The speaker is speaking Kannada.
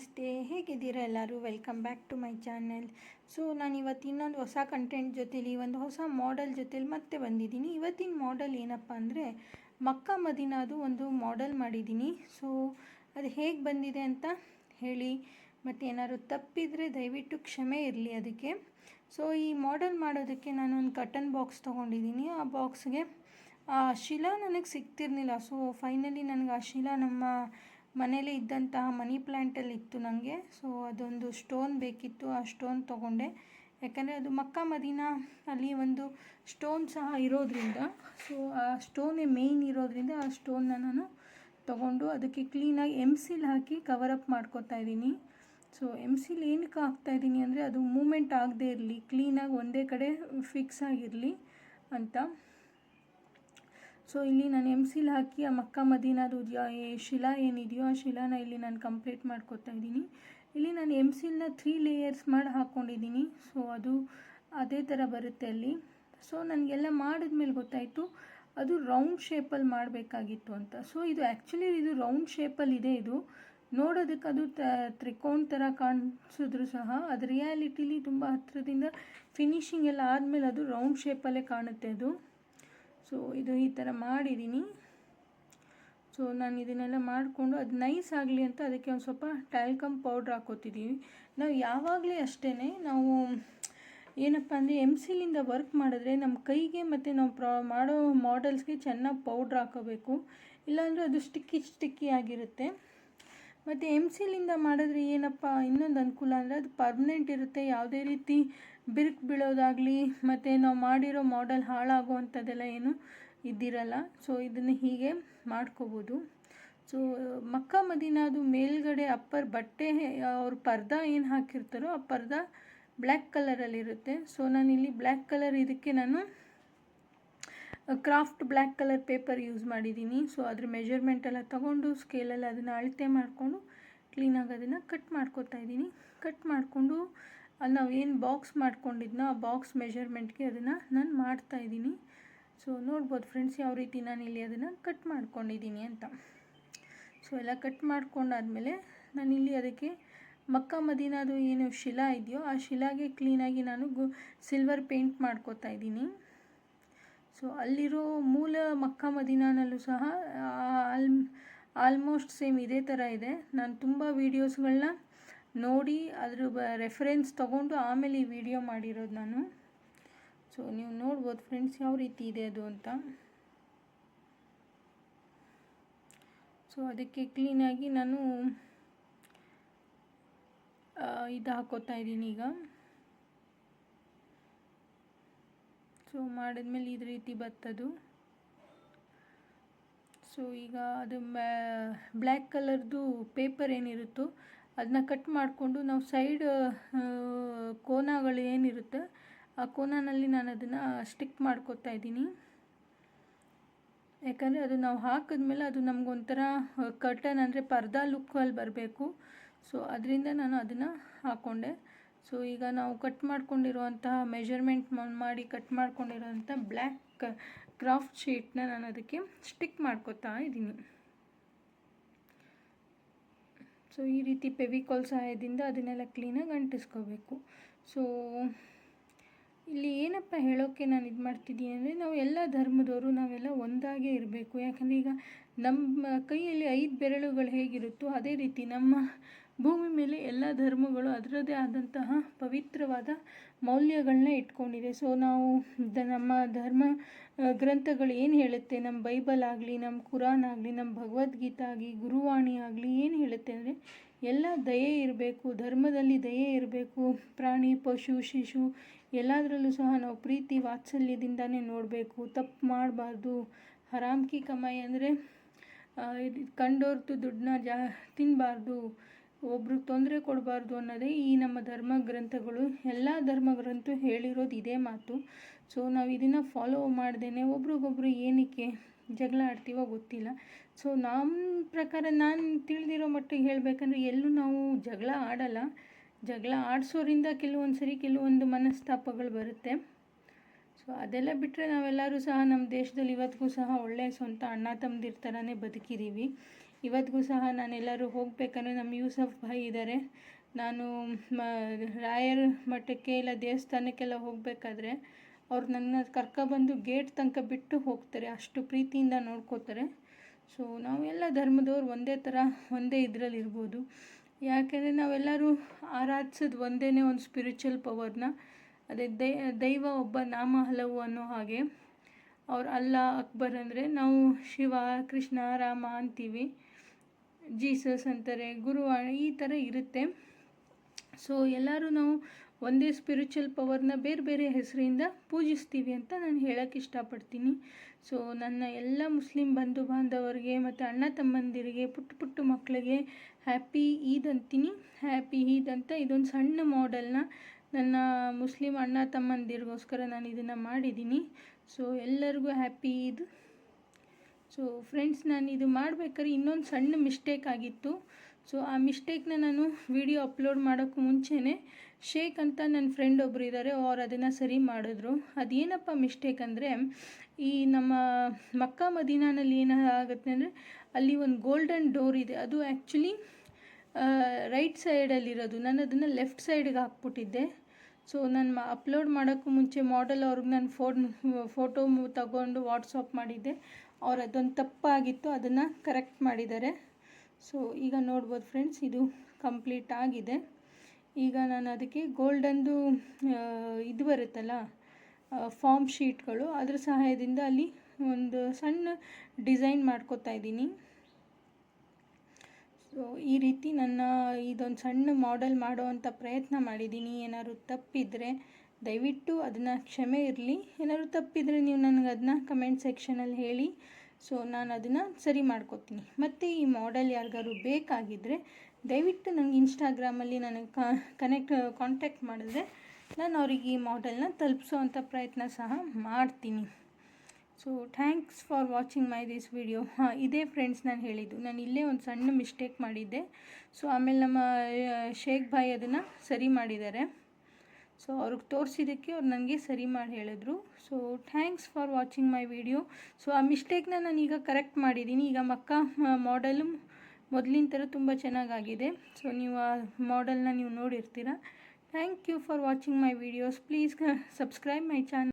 ನಮಸ್ತೆ, ಹೇಗಿದ್ದೀರಾ ಎಲ್ಲರೂ? Welcome back to my channel. So ನಾನು ಇವತ್ತು ಇನ್ನೊಂದು ಹೊಸ ಕಂಟೆಂಟ್ ಜೊತೇಲಿ ಒಂದು ಹೊಸ ಮಾಡೆಲ್ ಜೊತೇಲಿ ಮತ್ತೆ ಬಂದಿದ್ದೀನಿ. ಇವತ್ತಿನ ಮಾಡೆಲ್ ಏನಪ್ಪ ಅಂದರೆ ಮಕ್ಕಾ ಮದೀನಾದು ಒಂದು ಮಾಡೆಲ್ ಮಾಡಿದ್ದೀನಿ. ಸೊ ಅದು ಹೇಗೆ ಬಂದಿದೆ ಅಂತ ಹೇಳಿ, ಮತ್ತು ಏನಾದ್ರು ತಪ್ಪಿದರೆ ದಯವಿಟ್ಟು ಕ್ಷಮೆ ಇರಲಿ ಅದಕ್ಕೆ. ಸೊ ಈ ಮಾಡೆಲ್ ಮಾಡೋದಕ್ಕೆ ನಾನು ಒಂದು ಕಟನ್ ಬಾಕ್ಸ್ ತೊಗೊಂಡಿದ್ದೀನಿ. ಆ ಬಾಕ್ಸ್ಗೆ ಆ ಶಿಲಾ ನನಗೆ ಸಿಗ್ತಿರ್ಲಿಲ್ಲ. ಸೊ ಫೈನಲಿ ನನಗೆ ಆ ಶಿಲಾ ನಮ್ಮ ಮನೇಲಿ ಇದ್ದಂತಹ ಮನಿ ಪ್ಲ್ಯಾಂಟಲ್ಲಿ ಇತ್ತು ನನಗೆ. ಸೊ ಅದೊಂದು ಸ್ಟೋನ್ ಬೇಕಿತ್ತು, ಆ ಸ್ಟೋನ್ ತೊಗೊಂಡೆ. ಯಾಕಂದರೆ ಅದು ಮಕ್ಕಾ ಮದೀನಾ ಅಲ್ಲಿ ಒಂದು ಸ್ಟೋನ್ ಸಹ ಇರೋದ್ರಿಂದ, ಸೊ ಆ ಸ್ಟೋನೇ ಮೇಯ್ನ್ ಇರೋದ್ರಿಂದ ಆ ಸ್ಟೋನ್ನ ನಾನು ತೊಗೊಂಡು ಅದಕ್ಕೆ ಕ್ಲೀನಾಗಿ ಎಮ್ಸಿಲ್ ಹಾಕಿ ಕವರಪ್ ಮಾಡ್ಕೊತಾ ಇದ್ದೀನಿ. ಸೊ ಎಮ್ಸಿಲ್ ಏನಕ್ಕೆ ಹಾಕ್ತಾಯಿದ್ದೀನಿ ಅಂದರೆ ಅದು ಮೂಮೆಂಟ್ ಆಗದೇ ಇರಲಿ, ಕ್ಲೀನಾಗಿ ಒಂದೇ ಕಡೆ ಫಿಕ್ಸ್ ಆಗಿರಲಿ ಅಂತ. ಸೊ ಇಲ್ಲಿ ನಾನು ಎಮ್ಸಿಲ್ ಹಾಕಿ ಆ ಮಕ್ಕಾ ಮದೀನಾದು ಶಿಲಾ ಏನಿದೆಯೋ ಆ ಶಿಲಾನ ಇಲ್ಲಿ ನಾನು ಕಂಪ್ಲೀಟ್ ಮಾಡ್ಕೊತಾ ಇದ್ದೀನಿ. ಇಲ್ಲಿ ನಾನು ಎಮ್ಸಿಲ್ನ 3 ಲೇಯರ್ಸ್ ಮಾಡಿ ಹಾಕ್ಕೊಂಡಿದ್ದೀನಿ. ಸೊ ಅದು ಅದೇ ಥರ ಬರುತ್ತೆ ಅಲ್ಲಿ. ಸೊ ನನಗೆಲ್ಲ ಮಾಡಿದ್ಮೇಲೆ ಗೊತ್ತಾಯಿತು ಅದು ರೌಂಡ್ ಶೇಪಲ್ಲಿ ಮಾಡಬೇಕಾಗಿತ್ತು ಅಂತ. ಸೊ ಇದು ಆ್ಯಕ್ಚುಲಿ ಇದು ರೌಂಡ್ ಶೇಪಲ್ಲಿದೆ. ಇದು ನೋಡೋದಕ್ಕೆ ಅದು ತ್ರಿಕೋನ ಥರ ಕಾಣಿಸಿದ್ರು ಸಹ ಅದು ರಿಯಾಲಿಟಿಲಿ ತುಂಬ ಹತ್ತಿರದಿಂದ ಫಿನಿಶಿಂಗ್ ಎಲ್ಲ ಆದಮೇಲೆ ಅದು ರೌಂಡ್ ಶೇಪಲ್ಲೇ ಕಾಣುತ್ತೆ ಅದು. ಸೊ ಇದು ಈ ಥರ ಮಾಡಿದ್ದೀನಿ. ಸೊ ನಾನು ಇದನ್ನೆಲ್ಲ ಮಾಡಿಕೊಂಡು ಅದು ನೈಸ್ ಆಗಲಿ ಅಂತ ಅದಕ್ಕೆ ಒಂದು ಸ್ವಲ್ಪ ಟ್ಯಾಲ್ಕಮ್ ಪೌಡ್ರ್ ಹಾಕೋತಿದ್ದೀವಿ. ನಾವು ಯಾವಾಗಲೇ ಅಷ್ಟೇ, ನಾವು ಏನಪ್ಪ ಅಂದರೆ ಎಮ್ಸಿಲಿಂದ ವರ್ಕ್ ಮಾಡಿದ್ರೆ ನಮ್ಮ ಕೈಗೆ ಮತ್ತು ನಾವು ಮಾಡೋ ಮಾಡೆಲ್ಸ್ಗೆ ಚೆನ್ನಾಗಿ ಪೌಡ್ರ್ ಹಾಕೋಬೇಕು. ಇಲ್ಲಾಂದರೆ ಅದು ಸ್ಟಿಕ್ಕಿ ಆಗಿರುತ್ತೆ. ಮತ್ತು ಎಮ್ಸಿಲಿಂದ ಮಾಡಿದ್ರೆ ಏನಪ್ಪ ಇನ್ನೊಂದು ಅನುಕೂಲ ಅಂದರೆ ಅದು ಪರ್ಮನೆಂಟ್ ಇರುತ್ತೆ. ಯಾವುದೇ ರೀತಿ ಬಿರುಕು ಬೀಳೋದಾಗಲಿ ಮತ್ತು ನಾವು ಮಾಡಿರೋ ಮಾಡೆಲ್ ಹಾಳಾಗುವಂಥದ್ದೆಲ್ಲ ಏನು ಇದ್ದಿರಲ್ಲ. ಸೊ ಇದನ್ನು ಹೀಗೆ ಮಾಡ್ಕೋಬೋದು. ಸೊ ಮಕ್ಕಾ ಮದೀನಾದು ಮೇಲ್ಗಡೆ ಅಪ್ಪರ್ ಬಟ್ಟೆ ಅವ್ರ ಪರ್ದ ಏನು ಹಾಕಿರ್ತಾರೋ ಆ ಪರ್ದ ಬ್ಲ್ಯಾಕ್ ಕಲರಲ್ಲಿರುತ್ತೆ. ಸೊ ನಾನಿಲ್ಲಿ ಬ್ಲ್ಯಾಕ್ ಕಲರ್ ಇದಕ್ಕೆ ನಾನು craft black colour paper use ಮಾಡಿದ್ದೀನಿ. ಸೊ ಅದ್ರ ಮೆಜರ್ಮೆಂಟೆಲ್ಲ ತೊಗೊಂಡು ಸ್ಕೇಲಲ್ಲಿ ಅದನ್ನು ಅಳತೆ ಮಾಡಿಕೊಂಡು ಕ್ಲೀನಾಗಿ ಅದನ್ನು ಕಟ್ ಮಾಡ್ಕೊತಾ ಇದ್ದೀನಿ. ಕಟ್ ಮಾಡಿಕೊಂಡು ಅಲ್ಲಿ ನಾವು ಏನು ಬಾಕ್ಸ್ ಮಾಡ್ಕೊಂಡಿದ್ನೋ ಆ ಬಾಕ್ಸ್ ಮೆಜರ್ಮೆಂಟ್ಗೆ ಅದನ್ನು ನಾನು ಮಾಡ್ತಾಯಿದ್ದೀನಿ. ಸೊ ನೋಡ್ಬೋದು ಫ್ರೆಂಡ್ಸ್ ಯಾವ ರೀತಿ ನಾನು ಇಲ್ಲಿ ಅದನ್ನು ಕಟ್ ಮಾಡ್ಕೊಂಡಿದ್ದೀನಿ ಅಂತ. ಸೊ ಎಲ್ಲ ಕಟ್ ಮಾಡ್ಕೊಂಡಾದಮೇಲೆ ನಾನಿಲ್ಲಿ ಅದಕ್ಕೆ ಮಕ್ಕಾ ಮದೀನಾದು ಏನು ಶಿಲಾ ಇದೆಯೋ ಆ ಶಿಲಾಗೆ ಕ್ಲೀನಾಗಿ ನಾನು ಸಿಲ್ವರ್ ಪೇಂಟ್ ಮಾಡ್ಕೊತಾ ಇದ್ದೀನಿ. ಸೊ ಅಲ್ಲಿರೋ ಮೂಲ ಮಕ್ಕಾ ಮದೀನಾನಲ್ಲೂ ಸಹ ಆಲ್ಮೋಸ್ಟ್ ಸೇಮ್ ಇದೇ ಥರ ಇದೆ. ನಾನು ತುಂಬ ವೀಡಿಯೋಸ್ಗಳನ್ನ ನೋಡಿ ಅದ್ರ ರೆಫರೆನ್ಸ್ ತೊಗೊಂಡು ಆಮೇಲೆ ಈ ವಿಡಿಯೋ ಮಾಡಿರೋದು ನಾನು. ಸೊ ನೀವು ನೋಡ್ಬೋದು ಫ್ರೆಂಡ್ಸ್ ಯಾವ ರೀತಿ ಇದೆ ಅದು ಅಂತ. ಸೊ ಅದಕ್ಕೆ ಕ್ಲೀನಾಗಿ ನಾನು ಇದು ಹಾಕೋತಾ ಇದ್ದೀನಿ ಈಗ. ಸೊ ಮಾಡಿದ್ಮೇಲೆ ಇದು ರೀತಿ ಬರ್ತದು. ಸೊ ಈಗ ಅದು ಬ್ಲ್ಯಾಕ್ ಕಲರ್ದು ಪೇಪರ್ ಏನಿರುತ್ತೋ ಅದನ್ನ ಕಟ್ ಮಾಡಿಕೊಂಡು ನಾವು ಸೈಡ್ ಕೋನಗಳು ಏನಿರುತ್ತೆ ಆ ಕೋನಲ್ಲಿ ನಾನು ಅದನ್ನು ಸ್ಟಿಕ್ ಮಾಡ್ಕೊತಾ ಇದ್ದೀನಿ. ಯಾಕಂದರೆ ಅದು ನಾವು ಹಾಕಿದ್ಮೇಲೆ ಅದು ನಮಗೊಂಥರ ಕರ್ಟನ್ ಅಂದರೆ ಪರ್ದಾ ಲುಕ್ಕಲ್ಲಿ ಬರಬೇಕು. ಸೊ ಅದರಿಂದ ನಾನು ಅದನ್ನು ಹಾಕ್ಕೊಂಡೆ. ಸೊ ಈಗ ನಾವು ಕಟ್ ಮಾಡ್ಕೊಂಡಿರುವಂತಹ ಮೆಜರ್ಮೆಂಟ್ ಮಾಡಿ ಕಟ್ ಮಾಡ್ಕೊಂಡಿರೋಂಥ ಬ್ಲ್ಯಾಕ್ ಕ್ರಾಫ್ಟ್ ಶೀಟ್ನ ನಾನು ಅದಕ್ಕೆ ಸ್ಟಿಕ್ ಮಾಡ್ಕೊತಾ ಇದ್ದೀನಿ. ಸೊ ಈ ರೀತಿ ಫೆವಿಕಾಲ್ ಸಹಾಯದಿಂದ ಅದನ್ನೆಲ್ಲ ಕ್ಲೀನಾಗಿ ಅಂಟಿಸ್ಕೋಬೇಕು. ಸೊ ಇಲ್ಲಿ ಏನಪ್ಪ ಹೇಳೋಕ್ಕೆ ನಾನು ಇದು ಮಾಡ್ತಿದ್ದೀನಿ ಅಂದರೆ ನಾವು ಎಲ್ಲ ಧರ್ಮದವರು ನಾವೆಲ್ಲ ಒಂದಾಗೇ ಇರಬೇಕು. ಯಾಕಂದರೆ ಈಗ ನಮ್ಮ ಕೈಯಲ್ಲಿ 5 ಬೆರಳುಗಳು ಹೇಗಿರುತ್ತೋ ಅದೇ ರೀತಿ ನಮ್ಮ ಭೂಮಿ ಮೇಲೆ ಎಲ್ಲ ಧರ್ಮಗಳು ಅದರದ್ದೇ ಆದಂತಹ ಪವಿತ್ರವಾದ ಮೌಲ್ಯಗಳನ್ನ ಇಟ್ಕೊಂಡಿದೆ. ಸೊ ನಾವು ನಮ್ಮ ಧರ್ಮ ಗ್ರಂಥಗಳು ಏನು ಹೇಳುತ್ತೆ, ನಮ್ಮ ಬೈಬಲ್ ಆಗಲಿ, ನಮ್ಮ ಕುರಾನ್ ಆಗಲಿ, ನಮ್ಮ ಭಗವದ್ಗೀತಾ ಆಗಲಿ, ಗುರುವಾಣಿ ಆಗಲಿ ಏನು ಹೇಳುತ್ತೆ ಅಂದರೆ ಎಲ್ಲ ದಯೆ ಇರಬೇಕು, ಧರ್ಮದಲ್ಲಿ ದಯೆ ಇರಬೇಕು. ಪ್ರಾಣಿ ಪಶು ಶಿಶು ಎಲ್ಲದರಲ್ಲೂ ಸಹ ನಾವು ಪ್ರೀತಿ ವಾತ್ಸಲ್ಯದಿಂದನೇ ನೋಡಬೇಕು. ತಪ್ಪು ಮಾಡಬಾರ್ದು. ಹರಾಮ್ ಕಿ ಕಮಾಯಿ ಅಂದರೆ ಕಂಡೋರ್ದು ದುಡ್ಡನ್ನ ತಿನ್ನಬಾರ್ದು, ಒಬ್ರಿಗೆ ತೊಂದರೆ ಕೊಡಬಾರ್ದು ಅನ್ನೋದೇ ಈ ನಮ್ಮ ಧರ್ಮ ಗ್ರಂಥಗಳು. ಎಲ್ಲ ಧರ್ಮಗ್ರಂಥು ಹೇಳಿರೋದು ಇದೇ ಮಾತು. ಸೊ ನಾವು ಇದನ್ನು ಫಾಲೋ ಮಾಡ್ದೇನೆ ಒಬ್ರಿಗೊಬ್ರು ಏನಕ್ಕೆ ಜಗಳ ಆಡ್ತೀವೋ ಗೊತ್ತಿಲ್ಲ. ಸೊ ನಮ್ಮ ಪ್ರಕಾರ ನಾನು ತಿಳಿದಿರೋ ಮಟ್ಟಿಗೆ ಹೇಳಬೇಕಂದ್ರೆ ಎಲ್ಲೂ ನಾವು ಜಗಳ ಆಡಲ್ಲ. ಜಗಳ ಆಡಿಸೋರಿಂದ ಕೆಲವೊಂದು ಮನಸ್ತಾಪಗಳು ಬರುತ್ತೆ. ಸೊ ಅದೆಲ್ಲ ಬಿಟ್ಟರೆ ನಾವೆಲ್ಲರೂ ಸಹ ನಮ್ಮ ದೇಶದಲ್ಲಿ ಇವತ್ತಿಗೂ ಸಹ ಒಳ್ಳೆಯ ಸ್ವಂತ ಅಣ್ಣ ತಮ್ಮದಿರ ಥರನೇ ಬದುಕಿದ್ದೀವಿ. ಇವತ್ತಿಗೂ ಸಹ ನಾನೆಲ್ಲರೂ ಹೋಗಬೇಕಂದ್ರೆ ನಮ್ಮ ಯೂಸಫ್ ಭಾಯ್ ಇದ್ದಾರೆ. ನಾನು ರಾಯರ ಮಠಕ್ಕೆ ಇಲ್ಲ ದೇವಸ್ಥಾನಕ್ಕೆಲ್ಲ ಹೋಗಬೇಕಾದ್ರೆ ಅವ್ರು ನನ್ನ ಕರ್ಕೊಬಂದು ಗೇಟ್ ತನಕ ಬಿಟ್ಟು ಹೋಗ್ತಾರೆ, ಅಷ್ಟು ಪ್ರೀತಿಯಿಂದ ನೋಡ್ಕೋತಾರೆ. ಸೊ ನಾವೆಲ್ಲ ಧರ್ಮದವ್ರು ಒಂದೇ ಥರ ಒಂದೇ ಇದರಲ್ಲಿರ್ಬೋದು. ಯಾಕೆಂದರೆ ನಾವೆಲ್ಲರೂ ಆರಾಧಿಸೋದು ಒಂದೇ ಒಂದು ಸ್ಪಿರಿಚುವಲ್ ಪವರ್ನ. ಅದೇ ದೈವ ಒಬ್ಬ ನಾಮ ಹಲವು ಅನ್ನೋ ಹಾಗೆ. ಅವ್ರು ಅಲ್ಲಾ ಅಕ್ಬರ್ ಅಂದರೆ ನಾವು ಶಿವ ಕೃಷ್ಣ ರಾಮ ಅಂತೀವಿ, ಜೀಸಸ್ ಅಂತಾರೆ, ಗುರುವಾಣಿ ಈ ಥರ ಇರುತ್ತೆ. ಸೊ ಎಲ್ಲರೂ ನಾವು ಒಂದೇ ಸ್ಪಿರಿಚುವಲ್ ಪವರ್ನ ಬೇರೆ ಬೇರೆ ಹೆಸರಿಂದ ಪೂಜಿಸ್ತೀವಿ ಅಂತ ನಾನು ಹೇಳೋಕ್ಕೆ ಇಷ್ಟಪಡ್ತೀನಿ. ಸೊ ನನ್ನ ಎಲ್ಲ ಮುಸ್ಲಿಂ ಬಂಧು ಬಾಂಧವರಿಗೆ ಮತ್ತು ಅಣ್ಣ ತಮ್ಮಂದಿರಿಗೆ, ಪುಟ್ಟ ಪುಟ್ಟ ಮಕ್ಕಳಿಗೆ ಹ್ಯಾಪಿ ಈದ್ ಅಂತೀನಿ. ಹ್ಯಾಪಿ ಈದ್ ಅಂತ ಇದೊಂದು ಸಣ್ಣ ಮಾಡೆಲ್ನ ನನ್ನ ಮುಸ್ಲಿಂ ಅಣ್ಣ ತಮ್ಮಂದಿರಿಗೋಸ್ಕರ ನಾನು ಇದನ್ನು ಮಾಡಿದ್ದೀನಿ. ಸೊ ಎಲ್ಲರಿಗೂ ಹ್ಯಾಪಿ ಈದ್. ಸೊ ಫ್ರೆಂಡ್ಸ್, ನಾನು ಇದು ಮಾಡಬೇಕಾದ್ರೆ ಇನ್ನೊಂದು ಸಣ್ಣ ಮಿಸ್ಟೇಕ್ ಆಗಿತ್ತು. ಸೊ ಆ ಮಿಸ್ಟೇಕ್ನ ನಾನು ವಿಡಿಯೋ ಅಪ್ಲೋಡ್ ಮಾಡೋಕ್ಕೂ ಮುಂಚೆನೇ ಶೇಖ್ ಅಂತ ನನ್ನ ಫ್ರೆಂಡ್ ಒಬ್ಬರು ಇದ್ದಾರೆ, ಅವ್ರು ಅದನ್ನು ಸರಿ ಮಾಡಿದ್ರು. ಅದೇನಪ್ಪ ಮಿಸ್ಟೇಕ್ ಅಂದರೆ, ಈ ನಮ್ಮ ಮಕ್ಕಾ ಮದೀನಾನಲ್ಲಿ ಏನಾಗುತ್ತೆ ಅಂದರೆ ಅಲ್ಲಿ ಒಂದು ಗೋಲ್ಡನ್ ಡೋರ್ ಇದೆ, ಅದು ಆ್ಯಕ್ಚುಲಿ ರೈಟ್ ಸೈಡಲ್ಲಿರೋದು. ನಾನು ಅದನ್ನು ಲೆಫ್ಟ್ ಸೈಡ್ಗೆ ಹಾಕ್ಬಿಟ್ಟಿದ್ದೆ. ಸೊ ನಾನು ಅಪ್ಲೋಡ್ ಮಾಡೋಕ್ಕೂ ಮುಂಚೆ ಮಾಡೆಲ್ ಅವ್ರಿಗೆ ನಾನು ಫೋಟೋ ತಗೊಂಡು ವಾಟ್ಸಪ್ ಮಾಡಿದ್ದೆ. ಅವ್ರು ಅದೊಂದು ತಪ್ಪಾಗಿತ್ತು, ಅದನ್ನು ಕರೆಕ್ಟ್ ಮಾಡಿದ್ದಾರೆ. ಸೊ ಈಗ ನೋಡ್ಬೋದು ಫ್ರೆಂಡ್ಸ್, ಇದು ಕಂಪ್ಲೀಟ್ ಆಗಿದೆ. ಈಗ ನಾನು ಅದಕ್ಕೆ ಗೋಲ್ಡನ್ದು ಇದು ಬರುತ್ತಲ್ಲ ಫಾರ್ಮ್ ಶೀಟ್ಗಳು, ಅದರ ಸಹಾಯದಿಂದ ಅಲ್ಲಿ ಒಂದು ಸಣ್ಣ ಡಿಸೈನ್ ಮಾಡ್ಕೋತಾ ಇದ್ದೀನಿ. ಸೊ ಈ ರೀತಿ ನನ್ನ ಇದೊಂದು ಸಣ್ಣ ಮಾಡೆಲ್ ಮಾಡುವಂಥ ಪ್ರಯತ್ನ ಮಾಡಿದ್ದೀನಿ. ಏನಾದ್ರು ತಪ್ಪಿದರೆ ದಯವಿಟ್ಟು ಅದನ್ನು ಕ್ಷಮೆ ಇರಲಿ. ಏನಾದ್ರು ತಪ್ಪಿದರೆ ನೀವು ನನಗೆ ಅದನ್ನ ಕಮೆಂಟ್ ಸೆಕ್ಷನಲ್ಲಿ ಹೇಳಿ. ಸೊ ನಾನು ಅದನ್ನು ಸರಿ ಮಾಡ್ಕೋತೀನಿ. ಮತ್ತು ಈ ಮಾಡೆಲ್ ಯಾರಿಗಾದ್ರು ಬೇಕಾಗಿದ್ದರೆ ದಯವಿಟ್ಟು ನನಗೆ ಇನ್ಸ್ಟಾಗ್ರಾಮಲ್ಲಿ ನನಗೆ ಕಾಂಟ್ಯಾಕ್ಟ್ ಮಾಡಿದ್ರೆ ನಾನು ಅವ್ರಿಗೆ ಈ ಮಾಡೆಲ್ನ ತಲುಪಿಸೋ ಅಂಥ ಪ್ರಯತ್ನ ಸಹ ಮಾಡ್ತೀನಿ. So thanks for watching my this video. ಇದೇ ಫ್ರೆಂಡ್ಸ್ ನಾನು ಹೇಳಿದ್ದು, ನಾನು ಇಲ್ಲೇ ಒಂದು ಸಣ್ಣ ಮಿಸ್ಟೇಕ್ ಮಾಡಿದ್ದೆ. ಸೊ ಆಮೇಲೆ ನಮ್ಮ ಶೇಖ್ ಭಾಯ್ ಅದನ್ನು ಸರಿ ಮಾಡಿದ್ದಾರೆ. ಸೊ ಅವ್ರಿಗೆ ತೋರಿಸಿದ್ದಕ್ಕೆ ಅವ್ರು ನನಗೆ ಸರಿ ಮಾಡಿ ಹೇಳಿದ್ರು. So thanks for watching my video. So ಆ ಮಿಸ್ಟೇಕ್ನ ನಾನು ಈಗ ಕರೆಕ್ಟ್ ಮಾಡಿದ್ದೀನಿ. ಈಗ ಮಕ್ಕಾ ಮಾಡೆಲು ಮೊದಲಿನ ಥರ ತುಂಬ ಚೆನ್ನಾಗಾಗಿದೆ. ಸೊ ನೀವು ಆ ಮಾಡೆಲ್ನ ನೀವು ನೋಡಿರ್ತೀರ. Thank you for watching my videos. Please subscribe my channel.